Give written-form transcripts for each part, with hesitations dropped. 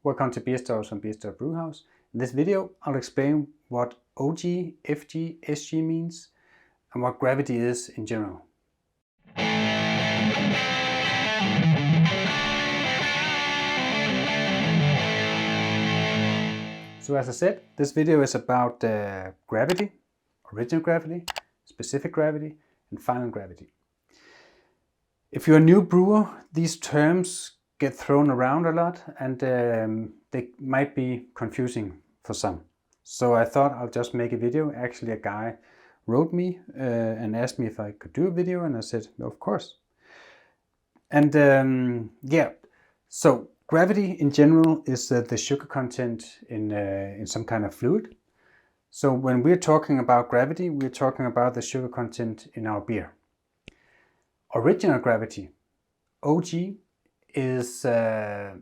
welcome to Beerstories from Beerstories Brewhouse. In this video I'll explain what OG, FG, SG means and what gravity is in general. So as I said, this video is about gravity, original gravity, specific gravity and final gravity. If you're a new brewer, these terms get thrown around a lot and they might be confusing for some. So I thought I'll just make a video. Actually, a guy wrote me and asked me if I could do a video, and I said, of course. And yeah, so gravity in general is the sugar content in some kind of fluid. So when we're talking about gravity, we're talking about the sugar content in our beer. Original gravity, OG, is the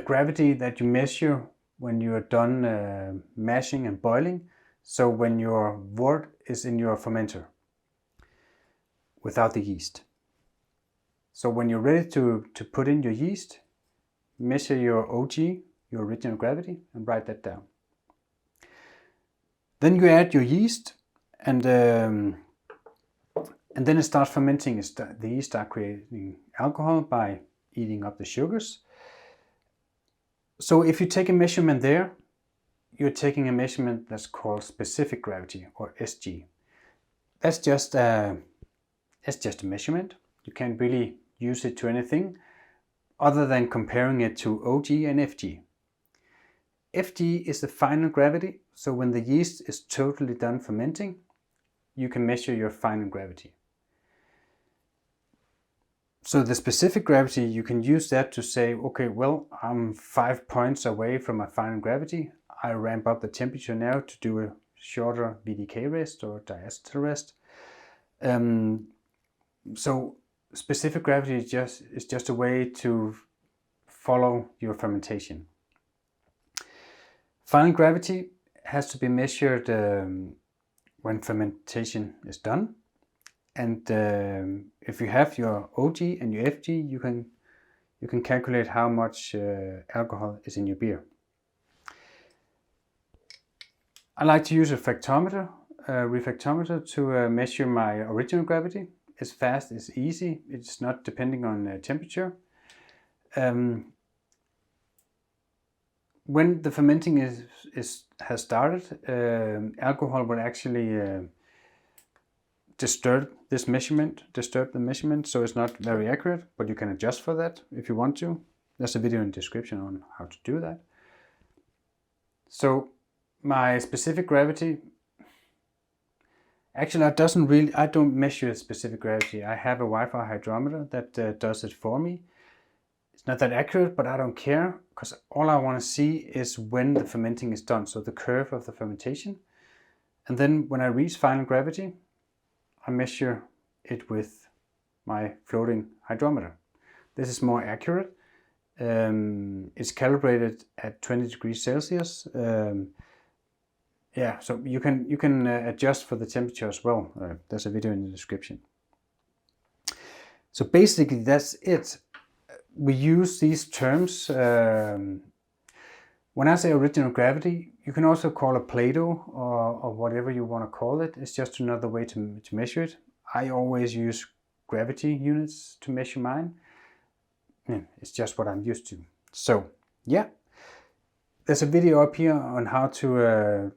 gravity that you measure when you're done mashing and boiling. So when your wort is in your fermenter without the yeast. So when you're ready to put in your yeast, measure your OG, your original gravity, and write that down. Then you add your yeast and then it starts fermenting. The yeast starts creating alcohol by eating up the sugars. So if you take a measurement there, you're taking a measurement that's called specific gravity, or SG. That's just a measurement. You can't really use it to anything other than comparing it to OG and FG. FG is the final gravity. So when the yeast is totally done fermenting, you can measure your final gravity. So the specific gravity, you can use that to say, okay, well, I'm 5 points away from my final gravity. I ramp up the temperature now to do a shorter VDK rest or diacetyl rest. So specific gravity is just a way to follow your fermentation. Final gravity has to be measured when fermentation is done. And if you have your OG and your FG, you can calculate how much alcohol is in your beer. I like to use a refractometer to measure my original gravity. It's fast, it's easy, it's not depending on temperature. When the fermenting has started, alcohol will actually disturb the measurement, so it's not very accurate, but you can adjust for that if you want to. There's a video in the description on how to do that. So my specific gravity, actually I don't measure specific gravity. I have a Wi-Fi hydrometer that does it for me. It's not that accurate, but I don't care, because all I want to see is when the fermenting is done, so the curve of the fermentation. And then when I reach final gravity, I measure it with my floating hydrometer. This is more accurate. It's calibrated at 20 degrees Celsius. Yeah, so you can adjust for the temperature as well. There's a video in the description. So basically that's it. We use these terms. When I say original gravity, you can also call it Plato or whatever you want to call it. It's just another way to measure it. I always use gravity units to measure mine. It's just what I'm used to. So yeah, there's a video up here on how to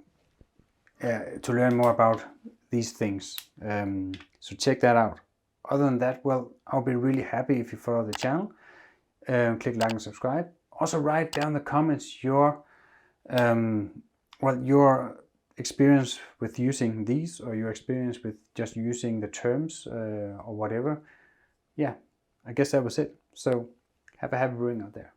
learn more about these things. So check that out. Other than that, well, I'll be really happy if you follow the channel. Click like and subscribe. Also write down in the comments your experience with using these, or your experience with just using the terms or whatever. Yeah, I guess that was it. So have a happy brewing out there.